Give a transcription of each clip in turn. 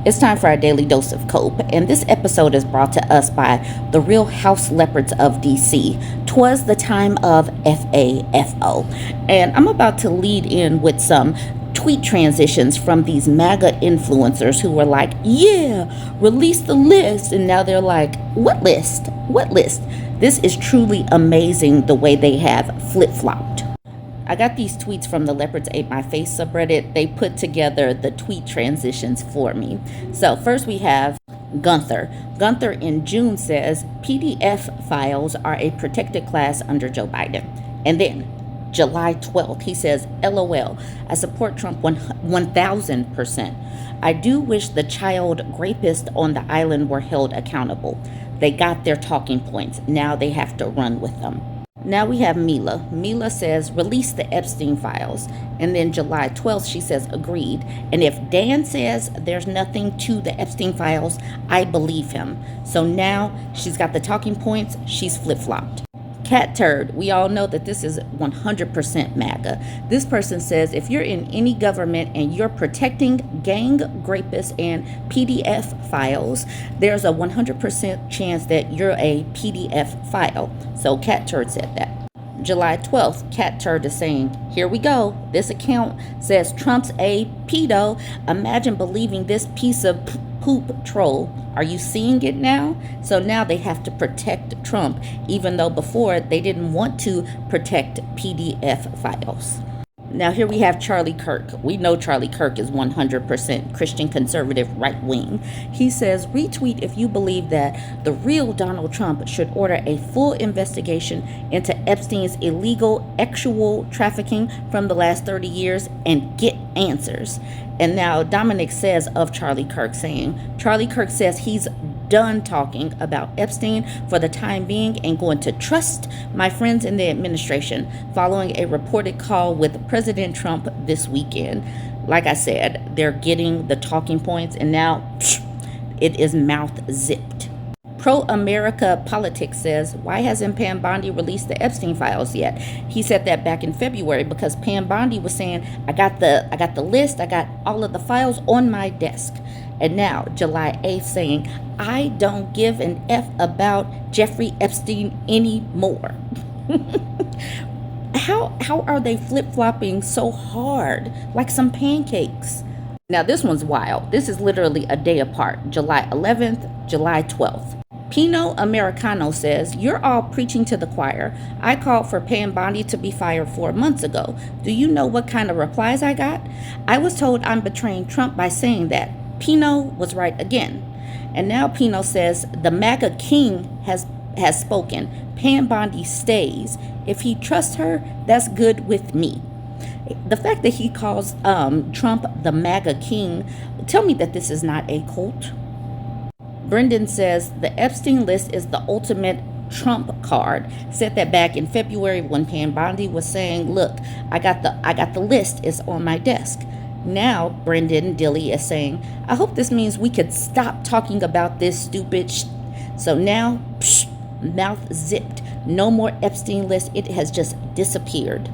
It's time for our daily dose of cope, and this episode is brought to us by the Real House Leopards of DC. 'Twas the time of FAFO, and I'm about to lead in with some tweet transitions from these MAGA influencers who were like, yeah, release the list, and now they're like, what list? What list? This is truly amazing the way they have flip-flopped. I got these tweets from the Leopards Ate My Face subreddit. They put together the tweet transitions for me. So first we have Gunther. Gunther in June says, PDF files are a protected class under Joe Biden. And then July 12th, he says, LOL, I support Trump 1000%. I do wish the child rapists on the island were held accountable. They got their talking points. Now they have to run with them. Now we have Mila. Mila says, release the Epstein files. And then July 12th, she says, agreed. And if Dan says there's nothing to the Epstein files, I believe him. So now she's got the talking points. She's flip-flopped. Cat Turd, we all know that this is 100% MAGA. This person says, if you're in any government and you're protecting gang rapists and PDF files, there's a 100% chance that you're a PDF file. So Cat Turd said that. July 12th, Cat Turd is saying, here we go. This account says Trump's a pedo. Imagine believing this piece of poop troll. Are you seeing it now? So now they have to protect Trump, even though before they didn't want to protect PDF files. Now here we have Charlie Kirk. We know Charlie Kirk is 100% Christian conservative right wing. He says, retweet if you believe that the real Donald Trump should order a full investigation into Epstein's illegal actual trafficking from the last 30 years and get answers. And now Dominic says of Charlie Kirk saying, Charlie Kirk says he's done talking about Epstein for the time being and going to trust my friends in the administration following a reported call with President Trump this weekend. Like I said, they're getting the talking points and now it is mouth zipped. Pro-America Politics says, why hasn't Pam Bondi released the Epstein files yet? He said that back in February because Pam Bondi was saying, I got the list, I got all of the files on my desk. And now July 8th saying, I don't give an F about Jeffrey Epstein anymore. How are they flip-flopping so hard, like some pancakes? Now this one's wild. This is literally a day apart, July 11th, July 12th. Pinot Americano says, you're all preaching to the choir. I called for Pam Bondi to be fired 4 months ago. Do you know what kind of replies I got? I was told I'm betraying Trump by saying that. Pinot was right again. And now Pinot says, the MAGA king has spoken. Pam Bondi stays. If he trusts her, that's good with me. The fact that he calls Trump the MAGA king, tell me that this is not a cult. Brendan says the Epstein list is the ultimate Trump card. Said that back in February when Pam Bondi was saying, look, I got the list, it's on my desk. Now Brendan Dilly is saying, I hope this means we could stop talking about this stupid So now, mouth zipped. No more Epstein list. It has just disappeared.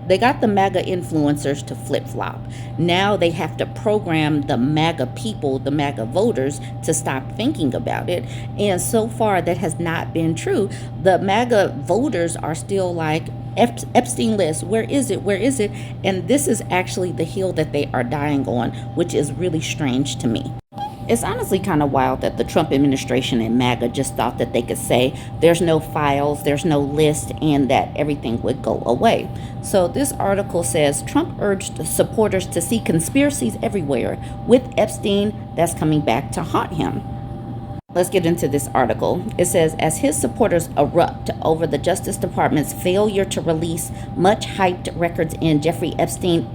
They got the MAGA influencers to flip-flop. Now they have to program the MAGA people, the MAGA voters, to stop thinking about it. And so far, that has not been true. The MAGA voters are still like, Epstein list, where is it? Where is it? And this is actually the hill that they are dying on, which is really strange to me. It's honestly kind of wild that the Trump administration and MAGA just thought that they could say there's no files, there's no list, and that everything would go away. So this article says Trump urged supporters to see conspiracies everywhere with Epstein that's coming back to haunt him. Let's get into this article. It says, as his supporters erupt over the Justice Department's failure to release much hyped records in Jeffrey Epstein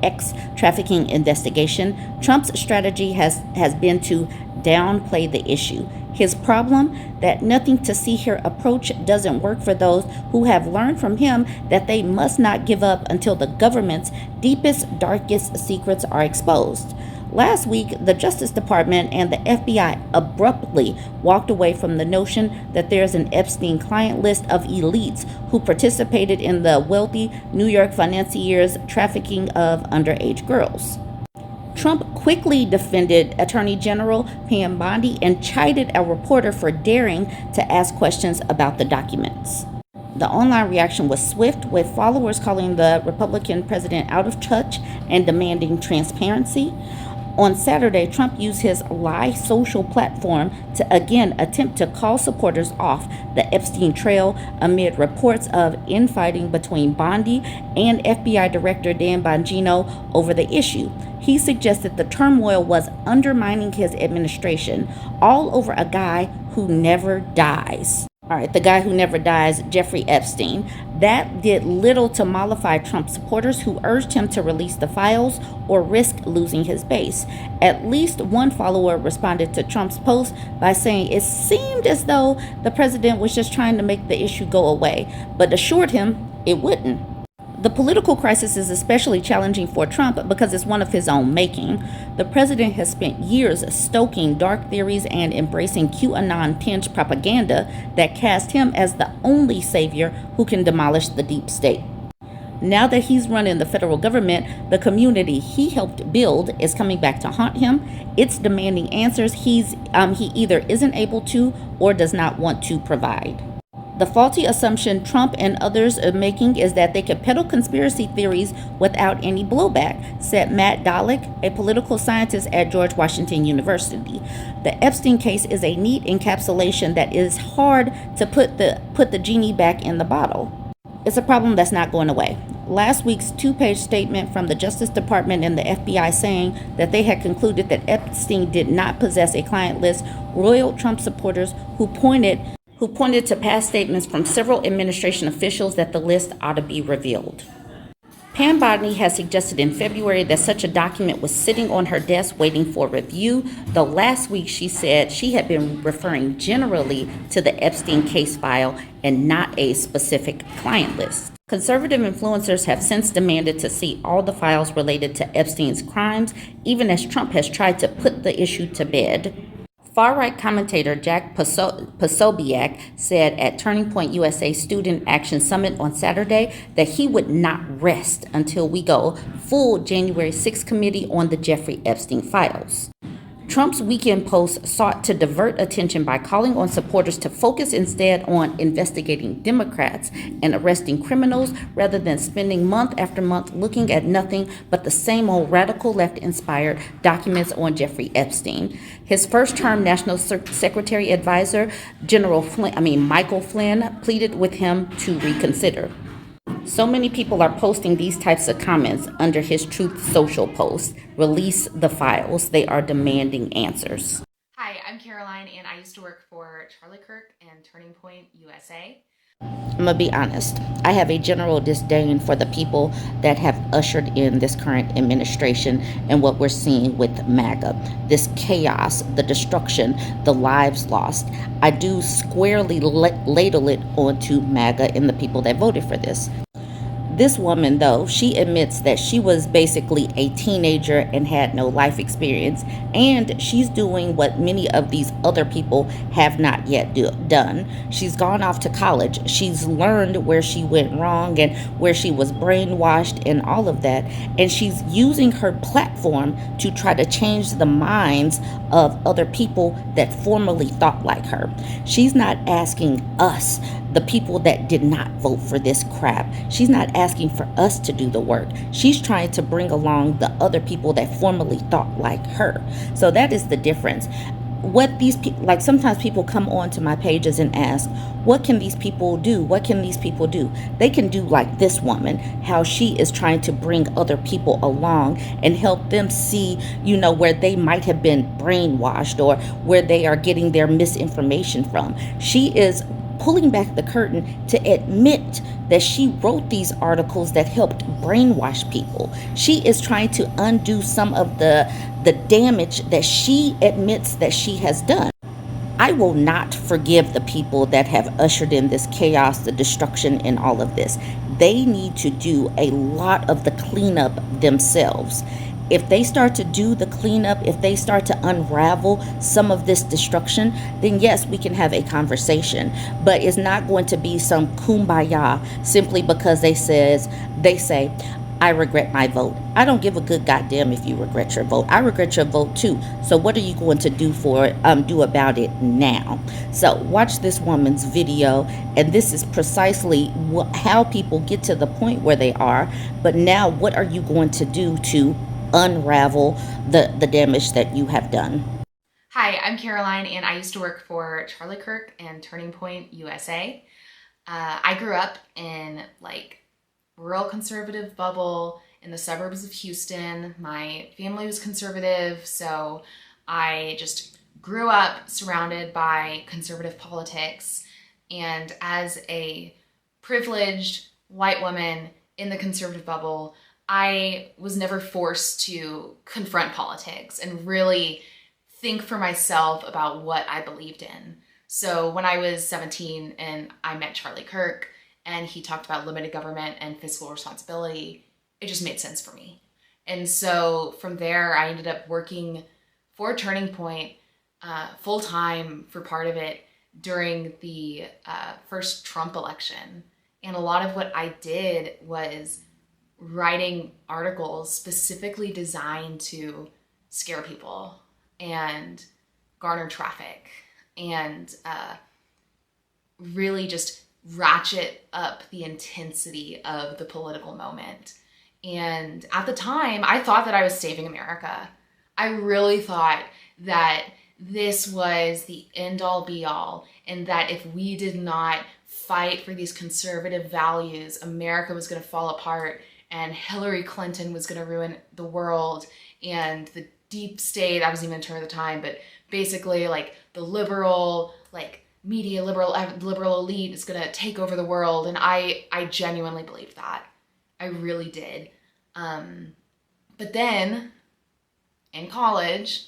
trafficking investigation, Trump's strategy has been to downplay the issue. His problem, that nothing to see here approach doesn't work for those who have learned from him that they must not give up until the government's deepest, darkest secrets are exposed. Last week, the Justice Department and the FBI abruptly walked away from the notion that there's an Epstein client list of elites who participated in the wealthy New York financiers' trafficking of underage girls. Trump quickly defended Attorney General Pam Bondi and chided a reporter for daring to ask questions about the documents. The online reaction was swift, with followers calling the Republican president out of touch and demanding transparency. On Saturday, Trump used his live social platform to again attempt to call supporters off the Epstein trail amid reports of infighting between Bondi and FBI Director Dan Bongino over the issue. He suggested the turmoil was undermining his administration, all over a guy who never dies. All right, the guy who never dies, Jeffrey Epstein. That did little to mollify Trump supporters who urged him to release the files or risk losing his base. At least one follower responded to Trump's post by saying it seemed as though the president was just trying to make the issue go away, but assured him it wouldn't. The political crisis is especially challenging for Trump because it's one of his own making. The president has spent years stoking dark theories and embracing QAnon-tinged propaganda that cast him as the only savior who can demolish the deep state. Now that he's running the federal government, the community he helped build is coming back to haunt him. It's demanding answers he either isn't able to or does not want to provide. The faulty assumption Trump and others are making is that they could peddle conspiracy theories without any blowback, said Matt Dolick, a political scientist at George Washington University. The Epstein case is a neat encapsulation that is hard to put the genie back in the bottle. It's a problem that's not going away. Last week's two-page statement from the Justice Department and the FBI saying that they had concluded that Epstein did not possess a client list roiled Trump supporters who pointed to past statements from several administration officials that the list ought to be revealed. Pam Bondi has suggested in February that such a document was sitting on her desk waiting for review, though last week she said she had been referring generally to the Epstein case file and not a specific client list. Conservative influencers have since demanded to see all the files related to Epstein's crimes, even as Trump has tried to put the issue to bed. Far-right commentator Jack Posobiec said at Turning Point USA Student Action Summit on Saturday that he would not rest until we go full January 6th committee on the Jeffrey Epstein files. Trump's weekend post sought to divert attention by calling on supporters to focus instead on investigating Democrats and arresting criminals rather than spending month after month looking at nothing but the same old radical left-inspired documents on Jeffrey Epstein. His first-term National Secretary Advisor, Michael Flynn, pleaded with him to reconsider. So many people are posting these types of comments under his Truth Social post. Release the files. They are demanding answers. Hi, I'm Caroline, and I used to work for Charlie Kirk and Turning Point USA. I'm going to be honest. I have a general disdain for the people that have ushered in this current administration and what we're seeing with MAGA. This chaos, the destruction, the lives lost. I do squarely ladle it onto MAGA and the people that voted for this. This woman, though, she admits that she was basically a teenager and had no life experience, and she's doing what many of these other people have not yet done. She's gone off to college. She's learned where she went wrong and where she was brainwashed and all of that, and she's using her platform to try to change the minds of other people that formerly thought like her. She's not asking us, the people that did not vote for this crap. She's not asking for us to do the work. She's trying to bring along the other people that formerly thought like her. So that is the difference. What these people, like sometimes people come onto my pages and ask, what can these people do? What can these people do? They can do like this woman, how she is trying to bring other people along and help them see, where they might have been brainwashed or where they are getting their misinformation from. She is pulling back the curtain to admit that she wrote these articles that helped brainwash people. She is trying to undo some of the damage that she admits that she has done. I will not forgive the people that have ushered in this chaos, the destruction, and all of this. They need to do a lot of the cleanup themselves. If they start to do the cleanup, if they start to unravel some of this destruction, then yes, we can have a conversation. But it's not going to be some kumbaya simply because they say, I regret my vote. I don't give a good goddamn if you regret your vote. I regret your vote too. So what are you going to do about it now? So watch this woman's video, and this is precisely how people get to the point where they are. But now, what are you going to do to unravel the damage that you have done? Hi, I'm Caroline, and I used to work for Charlie Kirk and Turning Point USA. I grew up in rural conservative bubble in the suburbs of Houston. My family was conservative, so I just grew up surrounded by conservative politics. And as a privileged white woman in the conservative bubble, I was never forced to confront politics and really think for myself about what I believed in. So when I was 17 and I met Charlie Kirk and he talked about limited government and fiscal responsibility, it just made sense for me. And so from there, I ended up working for Turning Point full-time for part of it during the first Trump election. And a lot of what I did was writing articles specifically designed to scare people and garner traffic and really just ratchet up the intensity of the political moment. And at the time, I thought that I was saving America. I really thought that this was the end-all be-all, and that if we did not fight for these conservative values, America was going to fall apart, and Hillary Clinton was going to ruin the world, and the deep state, I wasn't even a term at the time, but basically the liberal, media liberal elite is going to take over the world. And I genuinely believed that. I really did. But then in college,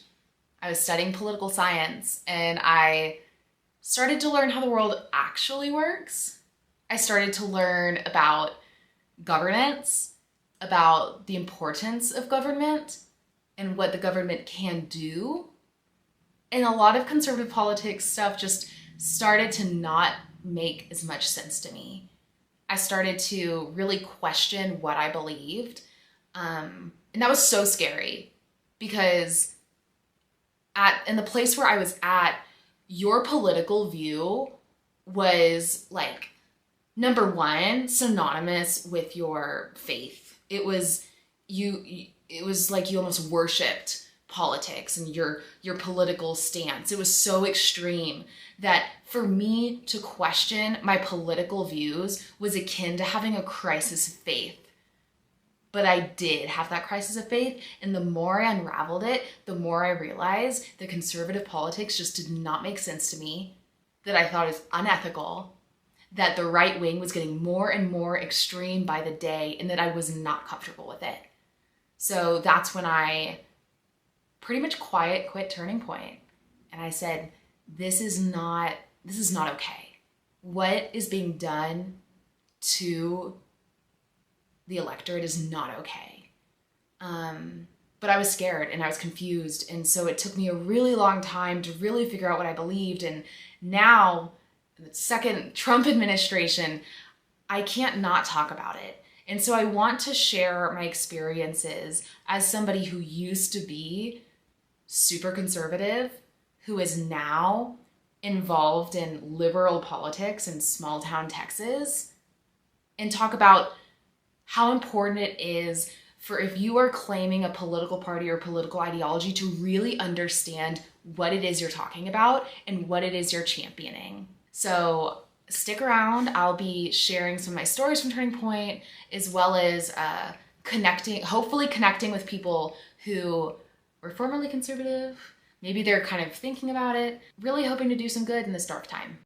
I was studying political science, and I started to learn how the world actually works. I started to learn about governance, about the importance of government, and what the government can do. And a lot of conservative politics stuff just started to not make as much sense to me. I started to really question what I believed. And that was so scary because in the place where I was at, your political view was number one, synonymous with your faith. It was like you almost worshipped politics and your political stance. It was so extreme that for me to question my political views was akin to having a crisis of faith. But I did have that crisis of faith, and the more I unraveled it, the more I realized that conservative politics just did not make sense to me, that I thought it was unethical, that the right wing was getting more and more extreme by the day, and that I was not comfortable with it. So that's when I pretty much quit Turning Point. And I said, this is not okay. What is being done to the electorate is not okay. But I was scared and I was confused. And so it took me a really long time to really figure out what I believed. And now, the second Trump administration, I can't not talk about it. And so I want to share my experiences as somebody who used to be super conservative, who is now involved in liberal politics in small town Texas, and talk about how important it is for, if you are claiming a political party or political ideology, to really understand what it is you're talking about and what it is you're championing. So stick around. I'll be sharing some of my stories from Turning Point, as well as hopefully connecting with people who were formerly conservative. Maybe they're kind of thinking about it. Really hoping to do some good in this dark time.